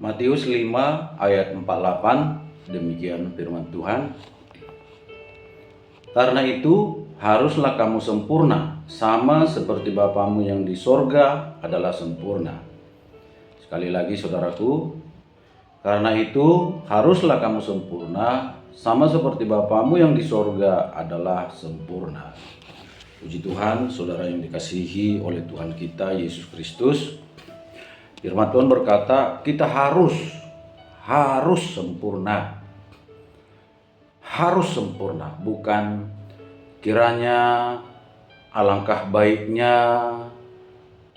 Matius 5 ayat 48, demikian firman Tuhan. Karena itu haruslah kamu sempurna, sama seperti Bapamu yang di sorga adalah sempurna. Sekali lagi saudaraku, karena itu haruslah kamu sempurna, sama seperti Bapamu yang di sorga adalah sempurna. Puji Tuhan, saudara yang dikasihi oleh Tuhan kita Yesus Kristus. Firman Tuhan berkata, kita harus sempurna. Harus sempurna, bukan kiranya alangkah baiknya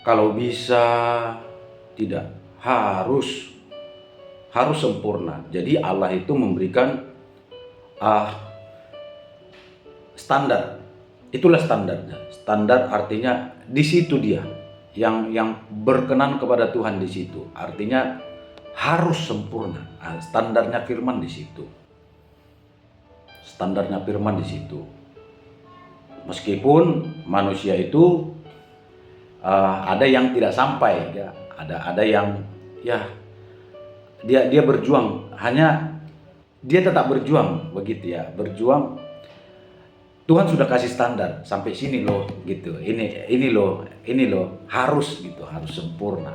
kalau bisa, tidak, harus sempurna. Jadi Allah itu memberikan standar. Itulah standarnya. Standar artinya di situ dia yang berkenan kepada Tuhan di situ. Artinya harus sempurna. Standarnya firman di situ. Standarnya firman di situ. Meskipun manusia itu ada yang tidak sampai, ya. Ada yang ya dia berjuang, hanya dia tetap berjuang begitu ya, berjuang. Tuhan sudah kasih standar sampai sini loh gitu. Ini loh harus gitu, harus sempurna.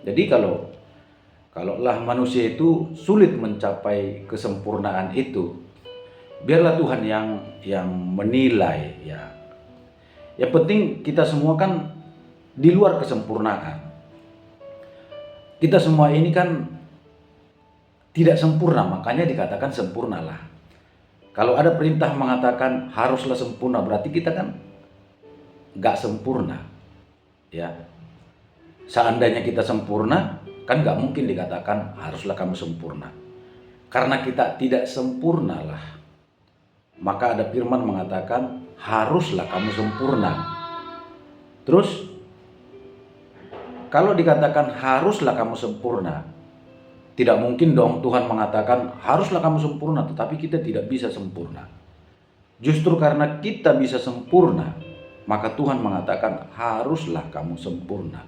Jadi kalaulah manusia itu sulit mencapai kesempurnaan itu, biarlah Tuhan yang menilai ya. Yang penting kita semua kan di luar kesempurnaan. Kita semua ini kan tidak sempurna, makanya dikatakan sempurnalah. Kalau ada perintah mengatakan haruslah sempurna, berarti kita kan gak sempurna ya. Seandainya kita sempurna, kan gak mungkin dikatakan haruslah kamu sempurna. Karena kita tidak sempurna lah, maka ada firman mengatakan haruslah kamu sempurna. Terus kalau dikatakan haruslah kamu sempurna, tidak mungkin dong Tuhan mengatakan haruslah kamu sempurna, tetapi kita tidak bisa sempurna. Justru karena kita bisa sempurna, maka Tuhan mengatakan haruslah kamu sempurna.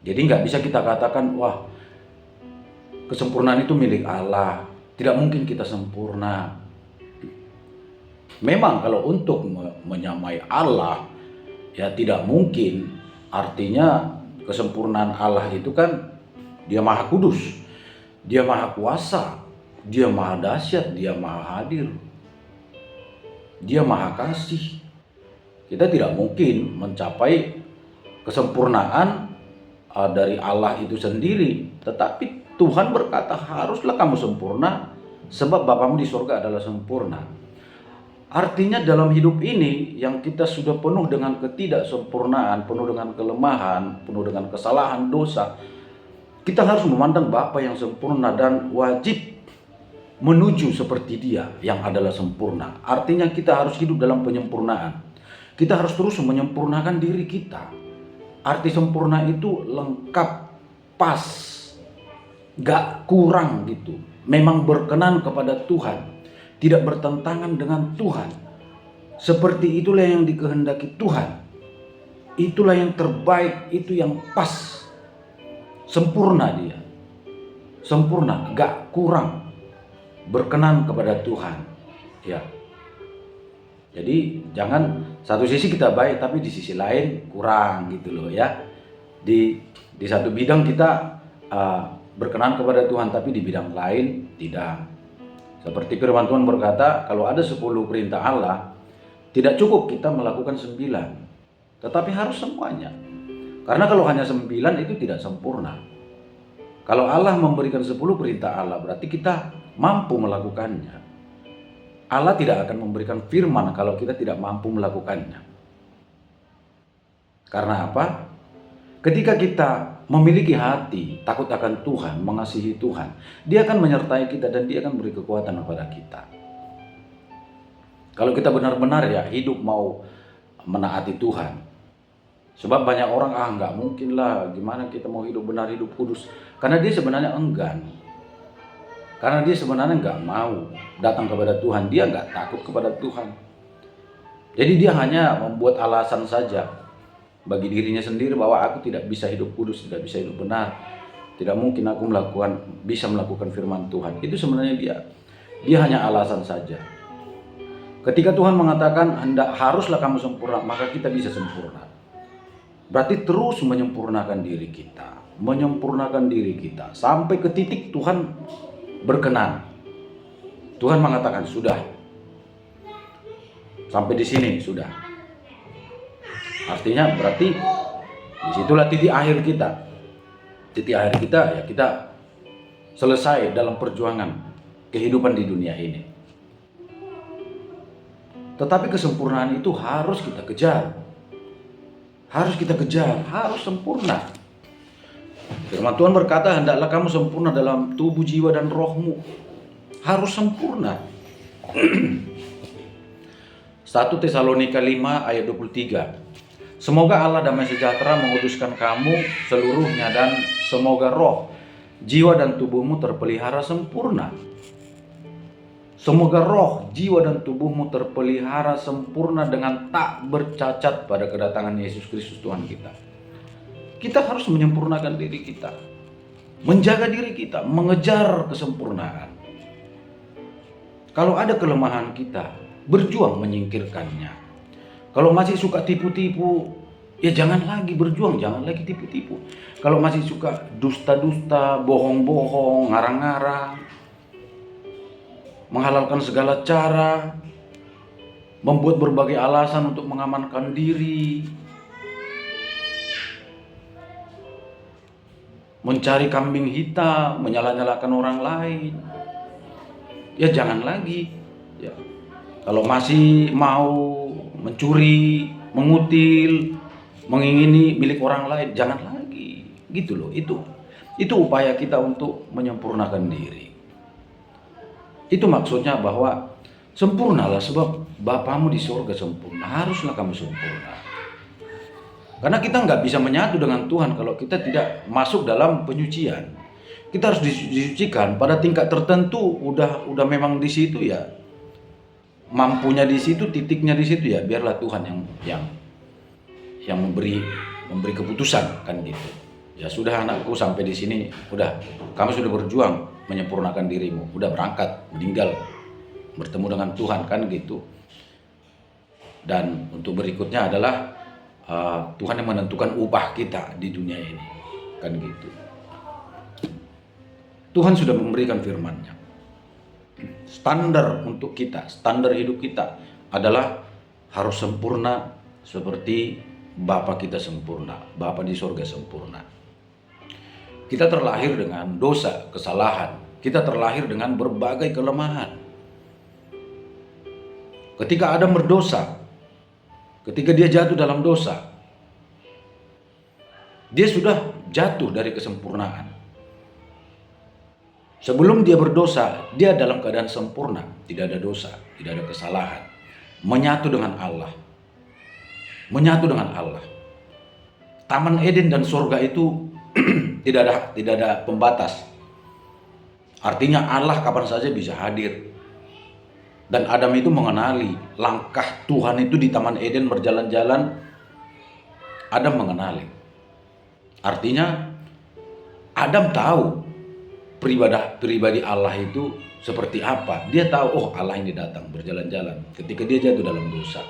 Jadi nggak bisa kita katakan wah kesempurnaan itu milik Allah, tidak mungkin kita sempurna. Memang kalau untuk menyamai Allah ya tidak mungkin. Artinya kesempurnaan Allah itu kan dia maha kudus, dia maha kuasa, dia maha dahsyat, dia maha hadir, dia maha kasih. Kita tidak mungkin mencapai kesempurnaan dari Allah itu sendiri. Tetapi Tuhan berkata haruslah kamu sempurna, sebab Bapamu di surga adalah sempurna. Artinya dalam hidup ini yang kita sudah penuh dengan ketidaksempurnaan, penuh dengan kelemahan, penuh dengan kesalahan, dosa, kita harus memandang Bapa yang sempurna dan wajib menuju seperti Dia yang adalah sempurna. Artinya kita harus hidup dalam penyempurnaan. Kita harus terus menyempurnakan diri kita. Arti sempurna itu lengkap, pas, gak kurang gitu. Memang berkenan kepada Tuhan, tidak bertentangan dengan Tuhan. Seperti itulah yang dikehendaki Tuhan. Itulah yang terbaik, itu yang pas. Sempurna dia. Sempurna, gak kurang. Berkenan kepada Tuhan. Ya. Jadi jangan satu sisi kita baik tapi di sisi lain kurang gitu loh ya. Di satu bidang kita berkenan kepada Tuhan tapi di bidang lain tidak. Seperti firman Tuhan berkata, kalau ada 10 perintah Allah, tidak cukup kita melakukan 9, tetapi harus semuanya. Karena kalau hanya 9 itu tidak sempurna. Kalau Allah memberikan 10 perintah Allah, berarti kita mampu melakukannya. Allah tidak akan memberikan firman kalau kita tidak mampu melakukannya. Karena apa? Ketika kita memiliki hati takut akan Tuhan, mengasihi Tuhan, Dia akan menyertai kita dan Dia akan beri kekuatan kepada kita. Kalau kita benar-benar ya hidup mau menaati Tuhan. Sebab banyak orang nggak mungkin lah, gimana kita mau hidup benar, hidup kudus. Karena dia sebenarnya enggan. Karena dia sebenarnya nggak mau datang kepada Tuhan, dia nggak takut kepada Tuhan. Jadi dia hanya membuat alasan saja bagi dirinya sendiri bahwa aku tidak bisa hidup kudus, tidak bisa hidup benar. Tidak mungkin aku bisa melakukan firman Tuhan. Itu sebenarnya dia hanya alasan saja. Ketika Tuhan mengatakan haruslah kamu sempurna, maka kita bisa sempurna. Berarti terus menyempurnakan diri kita sampai ke titik Tuhan berkenan. Tuhan mengatakan sudah, sampai di sini sudah. Artinya berarti disitulah titik akhir kita. Titik akhir kita ya kita selesai dalam perjuangan kehidupan di dunia ini. Tetapi kesempurnaan itu harus kita kejar. Harus sempurna. Firman Tuhan berkata, hendaklah kamu sempurna dalam tubuh, jiwa, dan rohmu. Harus sempurna. 1 Tesalonika 5 ayat 23. Semoga Allah damai sejahtera menguduskan kamu seluruhnya, dan semoga roh, jiwa, dan tubuhmu terpelihara sempurna. Semoga roh, jiwa, dan tubuhmu terpelihara sempurna dengan tak bercacat pada kedatangan Yesus Kristus Tuhan kita. Kita harus menyempurnakan diri kita, menjaga diri kita, mengejar kesempurnaan. Kalau ada kelemahan kita, berjuang menyingkirkannya. Kalau masih suka tipu-tipu, ya jangan lagi berjuang, jangan lagi tipu-tipu. Kalau masih suka dusta-dusta, bohong-bohong, ngarang-ngarang, menghalalkan segala cara, membuat berbagai alasan untuk mengamankan diri, mencari kambing hitam, menyalah-nyalahkan orang lain, ya jangan lagi. Ya. Kalau masih mau mencuri, mengutil, mengingini milik orang lain, jangan lagi. Gitu loh. Itu upaya kita untuk menyempurnakan diri. Itu maksudnya bahwa sempurnalah sebab Bapamu di surga sempurna. Haruslah kamu sempurna. Karena kita nggak bisa menyatu dengan Tuhan kalau kita tidak masuk dalam penyucian. Kita harus disucikan pada tingkat tertentu. Udah memang di situ ya. Mampunya di situ, titiknya di situ ya. Biarlah Tuhan yang memberi keputusan kan gitu. Ya sudah anakku, sampai di sini udah, kamu sudah berjuang menyempurnakan dirimu, udah berangkat, tinggal bertemu dengan Tuhan kan gitu. Dan untuk berikutnya adalah Tuhan yang menentukan upah kita di dunia ini kan gitu. Tuhan sudah memberikan firman-Nya. Standar untuk kita, standar hidup kita adalah harus sempurna seperti Bapa kita sempurna, Bapa di surga sempurna. Kita terlahir dengan dosa, kesalahan. Kita terlahir dengan berbagai kelemahan. Ketika Adam berdosa, ketika dia jatuh dalam dosa, dia sudah jatuh dari kesempurnaan. Sebelum dia berdosa, dia dalam keadaan sempurna, tidak ada dosa, tidak ada kesalahan, menyatu dengan Allah. Menyatu dengan Allah. Taman Eden dan surga itu tidak ada pembatas. Artinya Allah kapan saja bisa hadir. Dan Adam itu mengenali langkah Tuhan itu di Taman Eden berjalan-jalan. Adam mengenali. Artinya Adam tahu pribadi Allah itu seperti apa. Dia tahu, oh Allah ini datang berjalan-jalan ketika dia jatuh dalam dosa.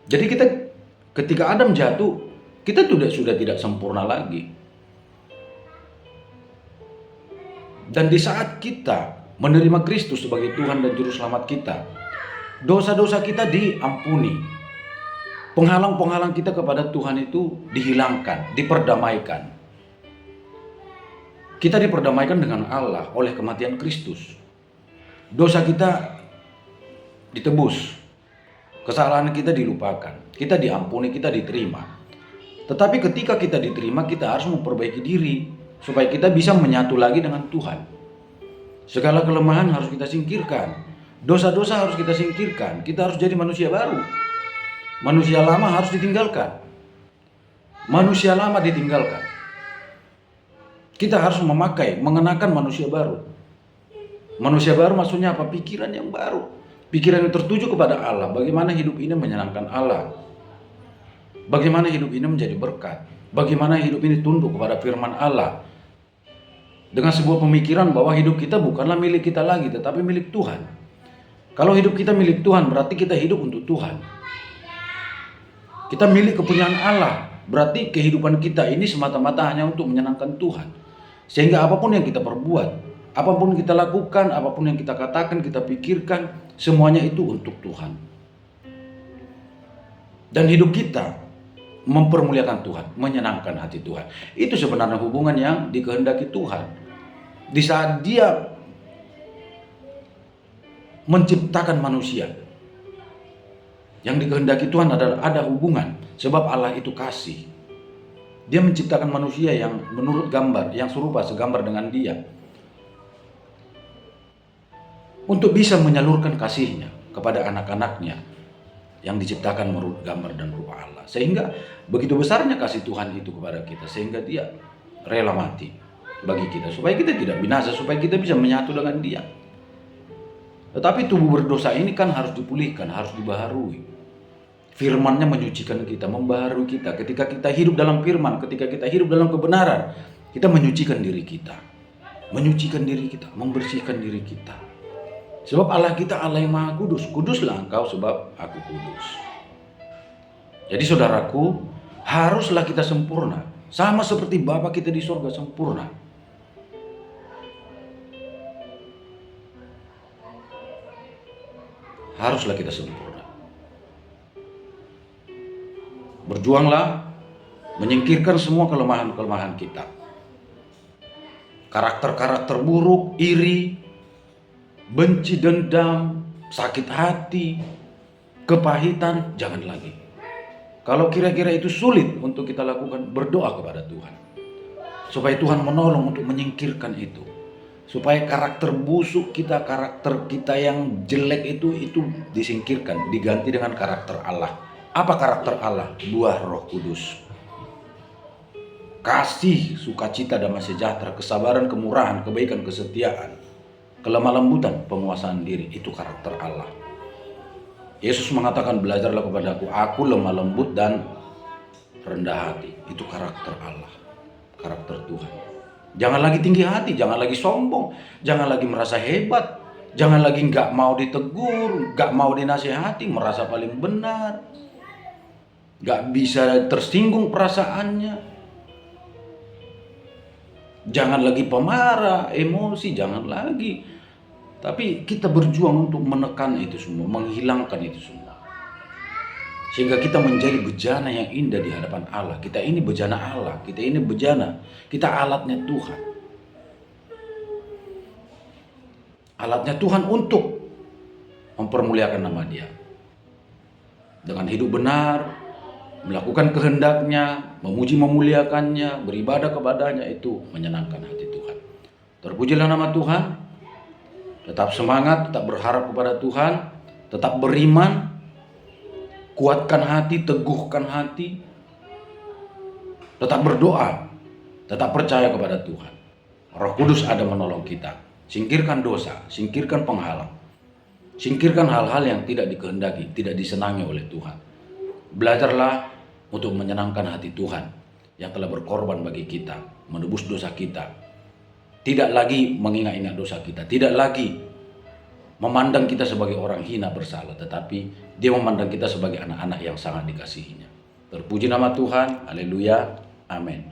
Jadi ketika Adam jatuh, kita sudah tidak sempurna lagi. Dan di saat kita menerima Kristus sebagai Tuhan dan Juru Selamat kita, dosa-dosa kita diampuni. Penghalang-penghalang kita kepada Tuhan itu dihilangkan, diperdamaikan. Kita diperdamaikan dengan Allah oleh kematian Kristus. Dosa kita ditebus. Kesalahan kita dilupakan. Kita diampuni, kita diterima. Tetapi ketika kita diterima, kita harus memperbaiki diri supaya kita bisa menyatu lagi dengan Tuhan. Segala kelemahan harus kita singkirkan. Dosa-dosa harus kita singkirkan. Kita harus jadi manusia baru. Manusia lama harus ditinggalkan. Manusia lama ditinggalkan. Kita harus mengenakan manusia baru. Manusia baru maksudnya apa? Pikiran yang baru. Pikiran yang tertuju kepada Allah. Bagaimana hidup ini menyenangkan Allah. Bagaimana hidup ini menjadi berkat. Bagaimana hidup ini tunduk kepada firman Allah. Dengan sebuah pemikiran bahwa hidup kita bukanlah milik kita lagi, tetapi milik Tuhan. Kalau hidup kita milik Tuhan, berarti kita hidup untuk Tuhan. Kita milik kepunyaan Allah, berarti kehidupan kita ini semata-mata hanya untuk menyenangkan Tuhan. Sehingga apapun yang kita perbuat, apapun kita lakukan, apapun yang kita katakan, kita pikirkan, semuanya itu untuk Tuhan. Dan hidup kita mempermuliakan Tuhan, menyenangkan hati Tuhan. Itu sebenarnya hubungan yang dikehendaki Tuhan. Di saat Dia menciptakan manusia, yang dikehendaki Tuhan adalah ada hubungan, sebab Allah itu kasih. Dia menciptakan manusia yang menurut gambar, yang serupa segambar dengan Dia, untuk bisa menyalurkan kasihnya kepada anak-anaknya yang diciptakan menurut gambar dan rupa Allah. Sehingga begitu besarnya kasih Tuhan itu kepada kita, sehingga Dia rela mati bagi kita, supaya kita tidak binasa, supaya kita bisa menyatu dengan Dia. Tetapi tubuh berdosa ini kan harus dipulihkan, harus dibaharui. Firman-Nya menyucikan kita, membaharui kita. Ketika kita hidup dalam firman, ketika kita hidup dalam kebenaran, kita menyucikan diri kita. Menyucikan diri kita, membersihkan diri kita. Sebab Allah kita Allah yang maha kudus. Kuduslah engkau sebab aku kudus. Jadi saudaraku, haruslah kita sempurna. Sama seperti Bapa kita di surga sempurna. Haruslah kita sempurna. Berjuanglah menyingkirkan semua kelemahan-kelemahan kita. Karakter-karakter buruk, iri, benci, dendam, sakit hati, kepahitan, jangan lagi. Kalau kira-kira itu sulit untuk kita lakukan, berdoa kepada Tuhan. Supaya Tuhan menolong untuk menyingkirkan itu. Supaya karakter busuk kita, karakter kita yang jelek itu disingkirkan, diganti dengan karakter Allah. Apa karakter Allah? Buah Roh Kudus. Kasih, sukacita, damai sejahtera, kesabaran, kemurahan, kebaikan, kesetiaan, kelemah lembutan, penguasaan diri, itu karakter Allah. Yesus mengatakan, belajarlah kepadaku, aku lemah lembut dan rendah hati. Itu karakter Allah, karakter Tuhan. Jangan lagi tinggi hati, jangan lagi sombong, jangan lagi merasa hebat, jangan lagi gak mau ditegur, gak mau dinasihati, merasa paling benar, gak bisa tersinggung perasaannya. Jangan lagi pemarah, emosi, jangan lagi. Tapi kita berjuang untuk menekan itu semua, menghilangkan itu semua. Sehingga kita menjadi bejana yang indah di hadapan Allah. Kita ini bejana Allah, kita ini bejana, kita alatnya Tuhan. Alatnya Tuhan untuk mempermuliakan nama Dia. Dengan hidup benar, melakukan kehendaknya, memuji memuliakannya, beribadah kepadanya, itu menyenangkan hati Tuhan. Terpujilah nama Tuhan. Tetap semangat, tetap berharap kepada Tuhan, tetap beriman, kuatkan hati, teguhkan hati, tetap berdoa, tetap percaya kepada Tuhan. Roh Kudus ada menolong kita. Singkirkan dosa, singkirkan penghalang, singkirkan hal-hal yang tidak dikehendaki, tidak disenangi oleh Tuhan. Belajarlah untuk menyenangkan hati Tuhan yang telah berkorban bagi kita, menebus dosa kita. Tidak lagi mengingat-ingat dosa kita, tidak lagi memandang kita sebagai orang hina bersalah, tetapi Dia memandang kita sebagai anak-anak yang sangat dikasihinya. Terpuji nama Tuhan, haleluya, amin.